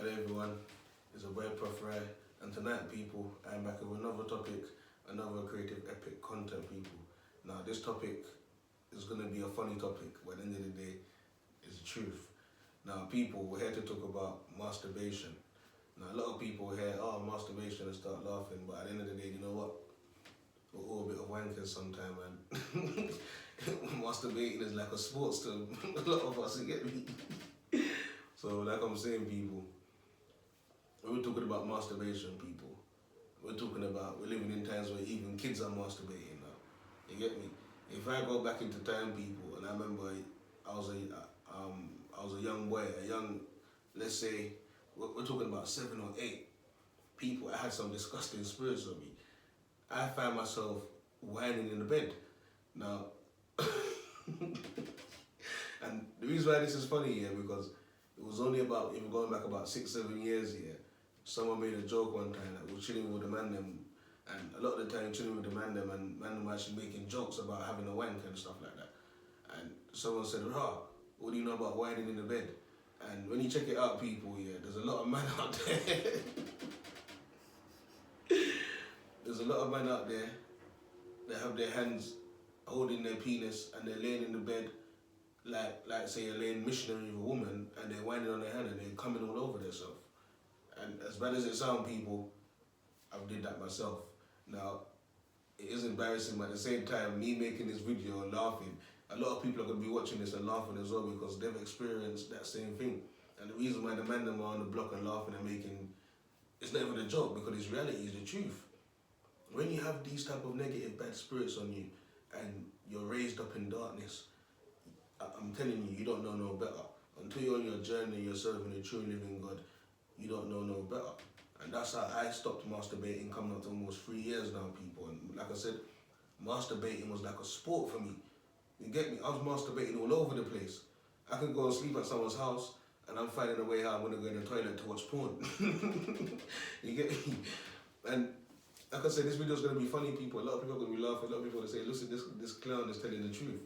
Hello everyone, it's a boy Proph Rye, and tonight people, I'm back with another topic, another creative epic content people. Now this topic is going to be a funny topic, but at the end of the day, it's the truth. Now people, we're here to talk about masturbation. Now a lot of people hear, oh masturbation and start laughing, but at the end of the day, you know what? We're all a bit of wankers sometimes, man. Masturbating is like a sport to a lot of us, you get me? So like I'm saying people, when we're talking about masturbation people, we're living in times where even kids are masturbating now. You get me? If I go back into time people, and I remember I was a young boy, let's say, we're talking about 7 or 8 people, I had some disgusting spirits on me. I found myself whining in the bed. Now, and the reason why this is funny here, because it was only about, if we're going back about 6-7 years here, someone made a joke one time that we were chilling with the man them, and a lot of the time chilling with the man them, and man them actually making jokes about having a wank and stuff like that. And someone said, "Rah, what do you know about whining in the bed?" And when you check it out, people, yeah, there's a lot of men out there. There's a lot of men out there that have their hands holding their penis and they're laying in the bed like say you're laying missionary with a woman and they're whining on their hand and they're coming all over themselves. And as bad as it sounds, people, I've did that myself. Now, it is embarrassing, but at the same time, me making this video and laughing, a lot of people are going to be watching this and laughing as well because they've experienced that same thing. And the reason why the man them are on the block and laughing and making, it's not even a joke because it's reality, it's the truth. When you have these type of negative bad spirits on you and you're raised up in darkness, I'm telling you, you don't know no better. Until you're on your journey, you're serving the true and living God, you don't know no better. And that's how I stopped masturbating coming up to almost 3 years now, people. And like I said, masturbating was like a sport for me. You get me? I was masturbating all over the place. I could go and sleep at someone's house and I'm finding a way how I'm going to go in the toilet to watch porn. You get me? And like I said, this video is going to be funny, people. A lot of people are going to be laughing. A lot of people are going to say, listen, this clown is telling the truth.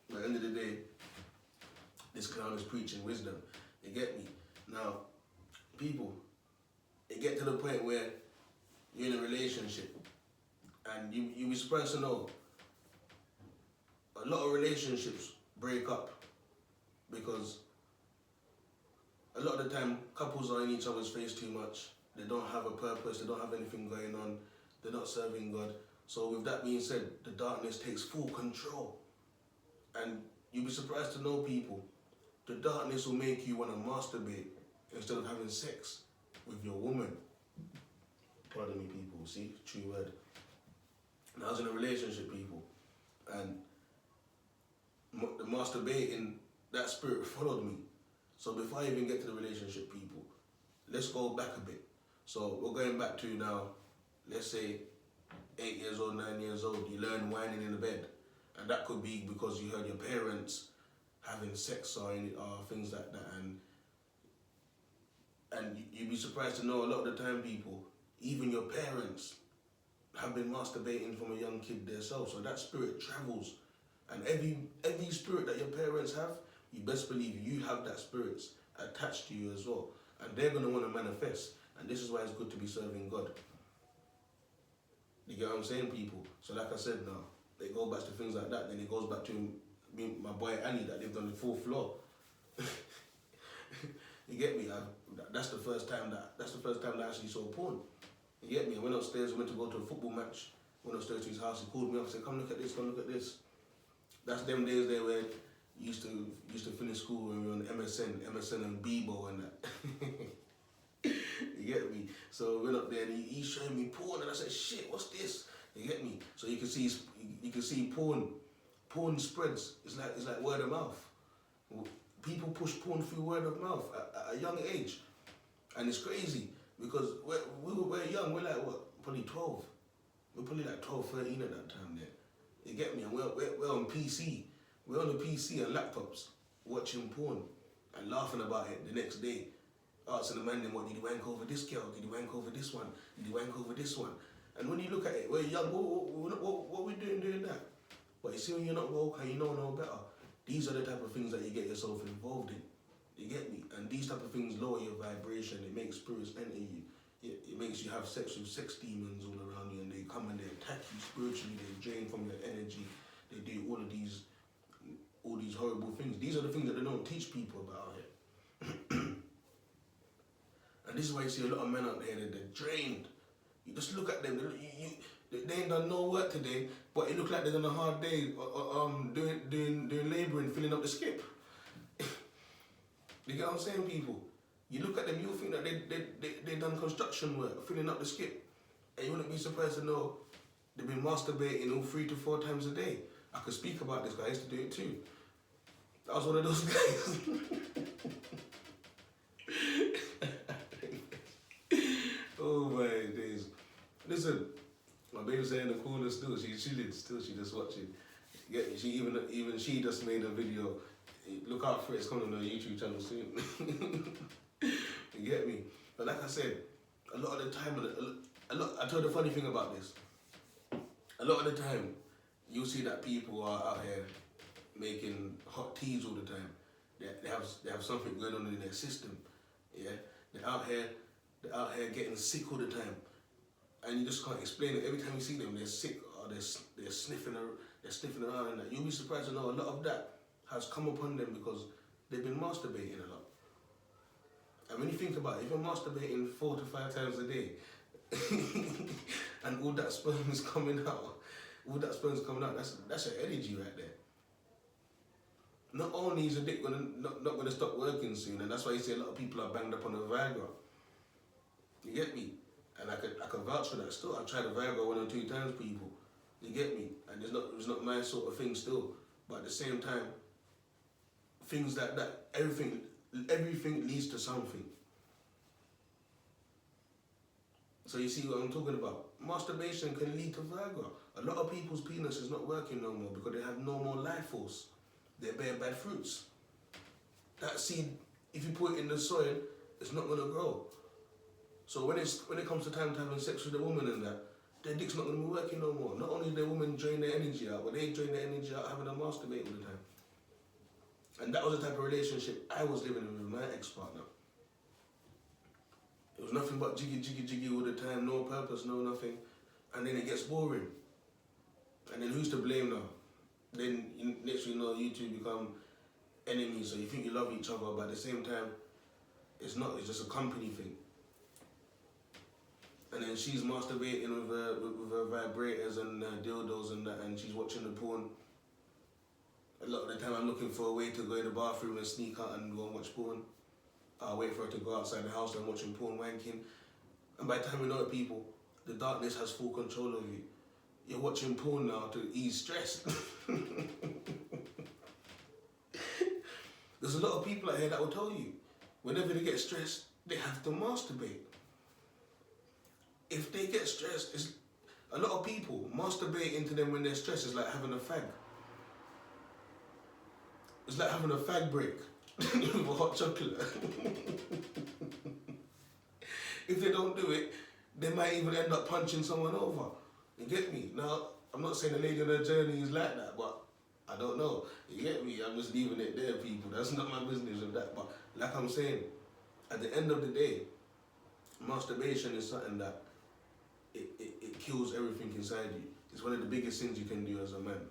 But at the end of the day, this clown is preaching wisdom. You get me? Now, people, it get to the point where you're in a relationship and you be surprised to know a lot of relationships break up because a lot of the time couples are in each other's face too much. They don't have a purpose, they don't have anything going on, they're not serving God. So with that being said, the darkness takes full control. And you'll be surprised to know, people, the darkness will make you want to masturbate instead of having sex with your woman. Pardon me, people, see, true word. And I was in a relationship, people, and the masturbating, that spirit followed me. So before I even get to the relationship, people, let's go back a bit. So we're going back to now, let's say 8 years old, 9 years old, you learn whining in the bed. And that could be because you heard your parents having sex or things like that. And you'd be surprised to know a lot of the time, people, even your parents have been masturbating from a young kid themselves. So that spirit travels. And every spirit that your parents have, you best believe you have that spirit attached to you as well. And they're going to want to manifest. And this is why it's good to be serving God. You get what I'm saying, people? So like I said now, they go back to things like that. Then it goes back to me, my boy Annie that lived on the 4th floor. You get me? That's the first time that I actually saw porn. You get me? I went upstairs, went to go to a football match. Went upstairs to his house. He called me up and said, "Come look at this. Come look at this." That's them days there where you used to finish school when we were on MSN and Bebo and that. You get me? So we went up there and he's showing me porn and I said, "Shit, what's this?" You get me? So you can see porn spreads. It's like word of mouth. People push porn through word of mouth at a young age, and it's crazy because we're young. We're like what? Probably 12. We're probably like 12, 13 at that time there. You get me? And we're on PC. We're on the PC and laptops watching porn and laughing about it the next day. Asking the man then, what did you wank over this girl? Did you wank over this one? Did you wank over this one? And when you look at it, we're young, what are we doing that? But you see when you're not woke and you know no better, these are the type of things that you get yourself involved in. You get me? And these type of things lower your vibration. It makes spirits enter you. It makes you have sex with sex demons all around you, and they come and they attack you spiritually. They drain from your energy. They do all these horrible things. These are the things that they don't teach people about here. And this is why you see a lot of men out there, they're drained. You just look at them, they ain't done no work today, but it look like they're done a hard day doing labouring, filling up the skip. You get what I'm saying, people? You look at them, you'll think that they done construction work, filling up the skip. And you wouldn't be surprised to know they've been masturbating all 3 to 4 times a day. I could speak about this guy, I used to do it too. I was one of those guys. Oh my days. Listen, my baby's there in the corner still, she's chilling still, she just watching. Yeah, she even she just made a video. Look out for it, it's coming on her YouTube channel soon. You get me? But like I said, a lot of the time, I told you the funny thing about this. A lot of the time, you'll see that people are out here making hot teas all the time. They have something going on in their system. Yeah, they're out here getting sick all the time, and you just can't explain it. Every time you see them, they're sick or they're sniffing around, and that. You'll be surprised to know a lot of that has come upon them because they've been masturbating a lot. And when you think about it, if you're masturbating 4 to 5 times a day, and all that sperm is coming out, that's your energy right there. Not only is your dick not gonna stop working soon, and that's why you see a lot of people are banged up on the Viagra. You get me? And I could vouch for that still. I've tried the Viagra 1 or 2 times, people. You get me? And it's not my sort of thing still. But at the same time, things like that, everything leads to something. So you see what I'm talking about? Masturbation can lead to Viagra. A lot of people's penis is not working no more because they have no more life force. They bear bad fruits. That seed, if you put it in the soil, it's not gonna grow. So when it comes to time to having sex with a woman and that, their dick's not gonna be working no more. Not only do women drain their energy out, but they drain their energy out having to masturbate all the time. And that was the type of relationship I was living with my ex-partner. It was nothing but jiggy, jiggy, jiggy all the time, no purpose, no nothing. And then it gets boring. And then who's to blame now? Then next thing you know, you two become enemies, so you think you love each other, but at the same time, it's not, it's just a company thing. And then she's masturbating with her vibrators and dildos and that, and she's watching the porn. A lot of the time I'm looking for a way to go in the bathroom and sneak out and go and watch porn. I'll wait for her to go outside the house and watching porn, wanking. And by the time we know it, people, the darkness has full control of you. You're watching porn now to ease stress. There's a lot of people out here that will tell you, whenever they get stressed, they have to masturbate. If they get stressed, a lot of people masturbating to them when they're stressed is like having a fag. It's like having a fag break with a hot chocolate. If they don't do it, they might even end up punching someone over. You get me? Now, I'm not saying the lady on her journey is like that, but I don't know. You get me? I'm just leaving it there, people. That's not my business with that. But like I'm saying, at the end of the day, masturbation is something that it kills everything inside you. It's one of the biggest things you can do as a man.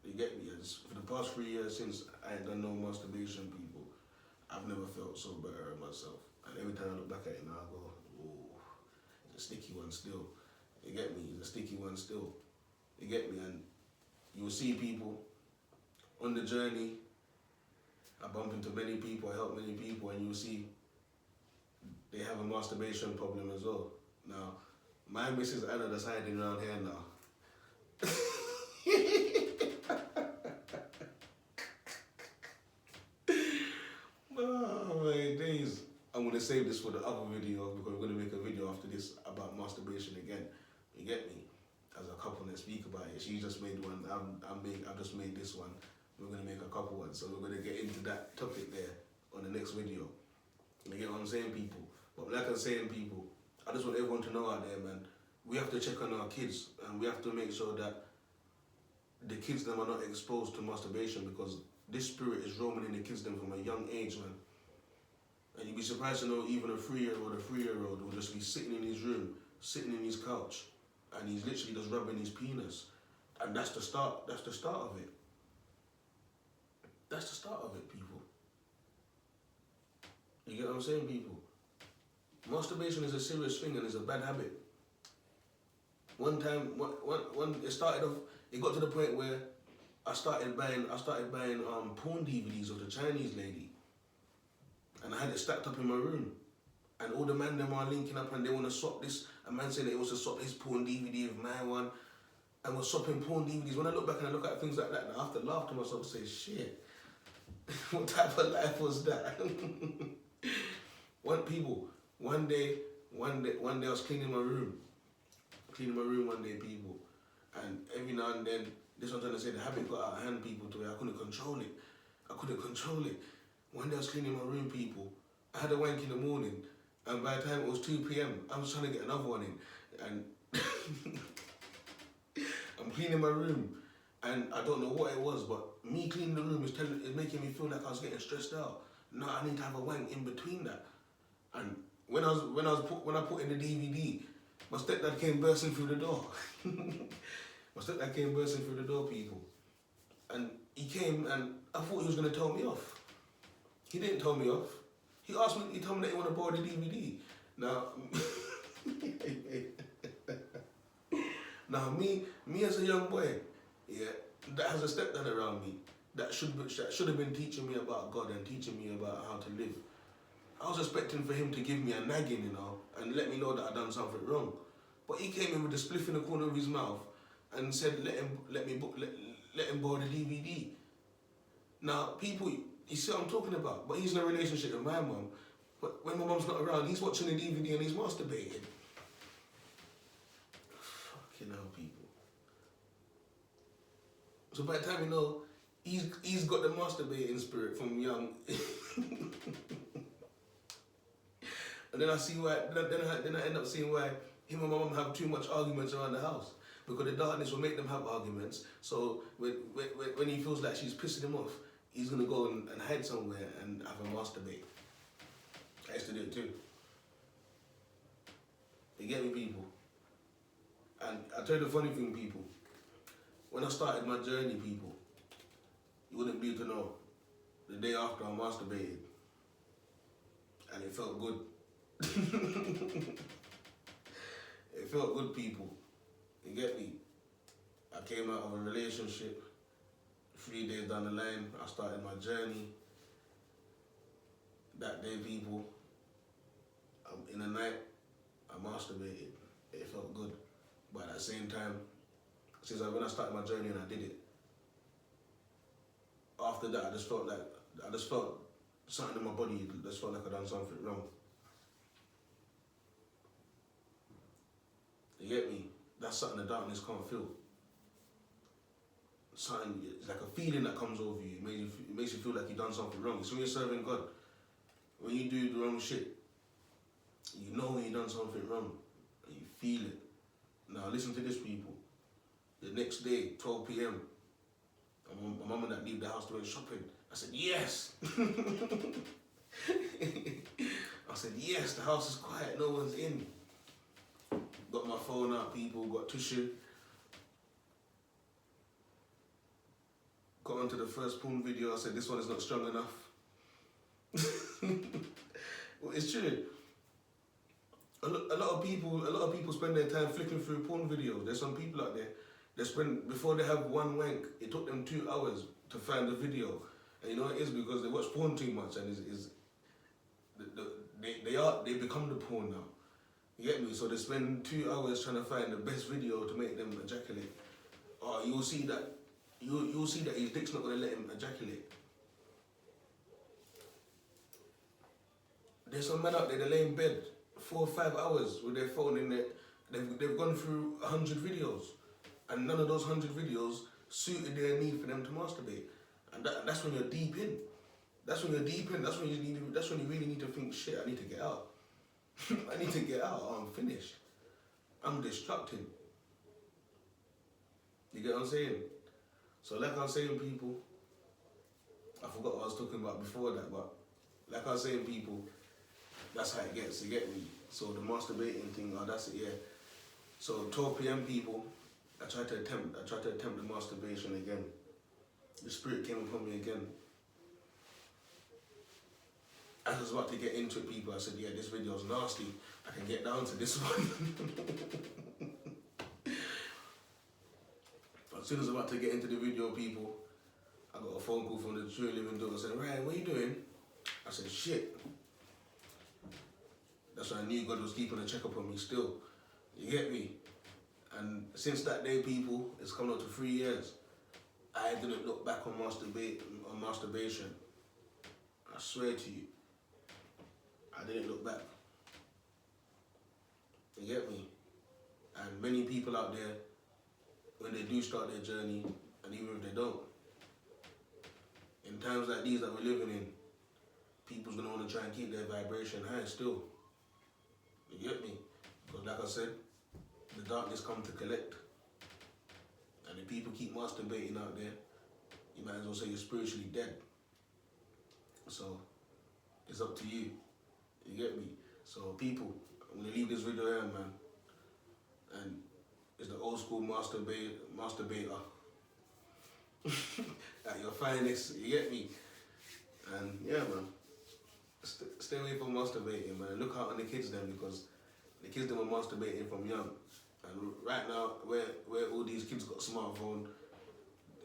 You get me? For the past 3 years since I ain't done no masturbation, people, I've never felt so better at myself. And every time I look back at it now, I go, oh, it's a sticky one still. You get me? It's a sticky one still. You get me? And you'll see people on the journey. I bump into many people, I help many people, and you'll see they have a masturbation problem as well. Now, my missus Anna that's hiding around here now. Oh my days. I'm gonna save this for the other video because we're gonna make a video after this about masturbation again. You get me? As a couple that speak about it. She just made one, I've just made this one. We're gonna make a couple ones. So we're gonna get into that topic there on the next video. You get what I'm saying, people? But like I'm saying, people, I just want everyone to know out there, man, we have to check on our kids and we have to make sure that the kids them are not exposed to masturbation because this spirit is roaming in the kids them from a young age, man. And you'd be surprised to know even a 3-year-old will just be sitting in his room, sitting in his couch, and he's literally just rubbing his penis. And that's the start of it. That's the start of it, people. You get what I'm saying, people? Masturbation is a serious thing and it's a bad habit. One time, it got to the point where I started buying porn DVDs of the Chinese lady. And I had it stacked up in my room. And all the men them are linking up and they want to swap this. A man saying they also swap his porn DVD with my one. And we're swapping porn DVDs. When I look back and I look at things like that, I have to laugh to myself and say, shit, what type of life was that? One day I was cleaning my room one day, people. And every now and then, this is what I'm trying to say, the habit got out of hand, people, to where I couldn't control it. One day I was cleaning my room, people. I had a wank in the morning, and by the time it was 2 p.m, I was trying to get another one in. And I'm cleaning my room, and I don't know what it was, but me cleaning the room is making me feel like I was getting stressed out. No, I need to have a wank in between that. And when I put in the DVD, my stepdad came bursting through the door. People. And he came, and I thought he was going to tell me off. He didn't tell me off. He told me that he wanted to borrow the DVD. Now, me as a young boy, yeah, that has a stepdad around me, that should have been teaching me about God and teaching me about how to live. I was expecting for him to give me a nagging, and let me know that I'd done something wrong. But he came in with a spliff in the corner of his mouth and said, let him borrow the DVD. Now, people, you see what I'm talking about? But he's in a relationship with my mum. But when my mum's not around, he's watching the DVD and he's masturbating. Fucking hell, people. So by the time you know, he's got the masturbating spirit from young. And then I see why. Then I end up seeing why him and my mum have too much arguments around the house, because the darkness will make them have arguments. So when he feels like she's pissing him off, he's gonna go and hide somewhere and have a masturbate. I used to do it too. You get me, people? And I tell you the funny thing, people. When I started my journey, people, you wouldn't be able to know. The day after I masturbated, and it felt good. It felt good, people. You get me? I came out of a relationship. 3 days down the line, I started my journey. That day, people, in the night, I masturbated. It felt good. But at the same time, when I started my journey and I did it, after that, I just felt something in my body, just felt like I'd done something wrong. You get me? That's something the darkness can't feel. Something, it's like a feeling that comes over you. It makes you feel like you've done something wrong. It's when you're serving God. When you do the wrong shit, you know when you've done something wrong, and you feel it. Now listen to this, people. The next day, 12 p.m, my mum and dad leave the house to go shopping. I said, yes! I said, yes, the house is quiet, no one's in. Got my phone out, people, got tissue. Got onto the first porn video, I said, this one is not strong enough. Well, it's true. A lot of people spend their time flicking through porn videos. There's some people out there, before they have one wank, it took them 2 hours to find the video. And you know what it is? Because they watch porn too much, and they become the porn now. You get me? So they spend 2 hours trying to find the best video to make them ejaculate. You'll see that his dick's not going to let him ejaculate. There's some men out there, they lay in bed 4 or 5 hours with their phone in there. They've gone through 100 videos, and none of those 100 videos suited their need for them to masturbate. And that's when you're deep in. That's when you're deep in. That's when you really need to think, shit, I need to get out. I need to get out, or I'm finished. I'm destructing. You get what I'm saying? So like I was saying, people, I forgot what I was talking about before that, but like I was saying, people, That's how it gets, you get me? So the masturbating thing, oh, that's it, yeah. So 12 p.m. people, I tried to attempt the masturbation again. The spirit came upon me again. As I was about to get into it, people, I said, yeah, this video is nasty. I can get down to this one. As soon as I was about to get into the video, people, I got a phone call from the true living daughter saying, Ryan, what are you doing? I said, shit. That's when I knew God was keeping a check up on me still. You get me? And since that day, people, it's coming up to 3 years. I didn't look back on masturbation. I swear to you. I didn't look back. You get me? And many people out there, when they do start their journey, and even if they don't, in times like these that we're living in, people's gonna want to try and keep their vibration high still. You get me? Because like I said, the darkness come to collect. And if people keep masturbating out there, you might as well say you're spiritually dead. So, it's up to you. You get me? So people, I'm gonna leave this video here, man. And it's the old school masturbator. At your finest, you get me? And yeah, man. Stay away from masturbating, man. Look out on the kids then, because the kids them are masturbating from young. And right now, where all these kids got a smartphone,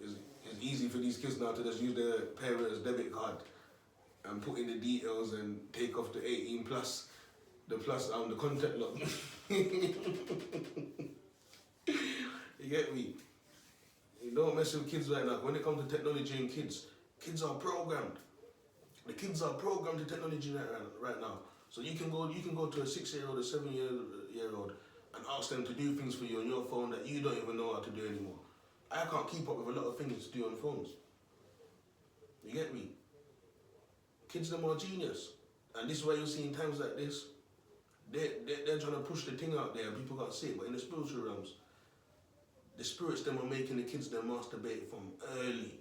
it's easy for these kids now to just use their parents' debit card and put in the details and take off the 18 plus, the contact lock. You get me? You don't mess with kids right now. When it comes to technology and kids are programmed. The kids are programmed to technology right now. So you can go to a 6-year-old, a 7-year-old, and ask them to do things for you on your phone that you don't even know how to do anymore. I can't keep up with a lot of things to do on phones. You get me? Kids them are genius. And this is why you're seeing times like this. They're trying to push the thing out there and people can't see it. But in the spiritual realms, the spirits them are making the kids them masturbate from early.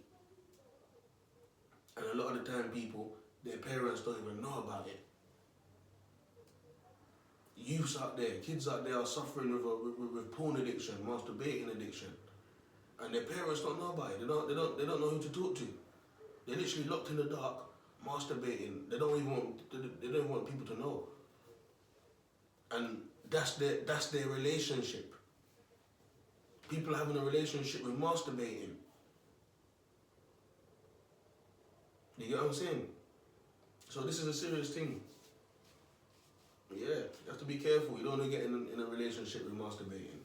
And a lot of the time, people, their parents don't even know about it. Youths out there, kids out there are suffering with porn addiction, masturbating addiction, and their parents don't know about it. They don't know who to talk to. They're literally locked in the dark, masturbating. They don't even want people to know. And that's their relationship. People having a relationship with masturbating. You get what I'm saying? So this is a serious thing. Yeah, you have to be careful. You don't want to get in a relationship with masturbating.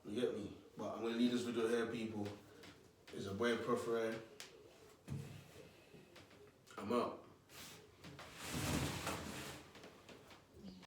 You get me? But I'm going to leave this video here, people. It's a boy, Proph Rye. I'm out.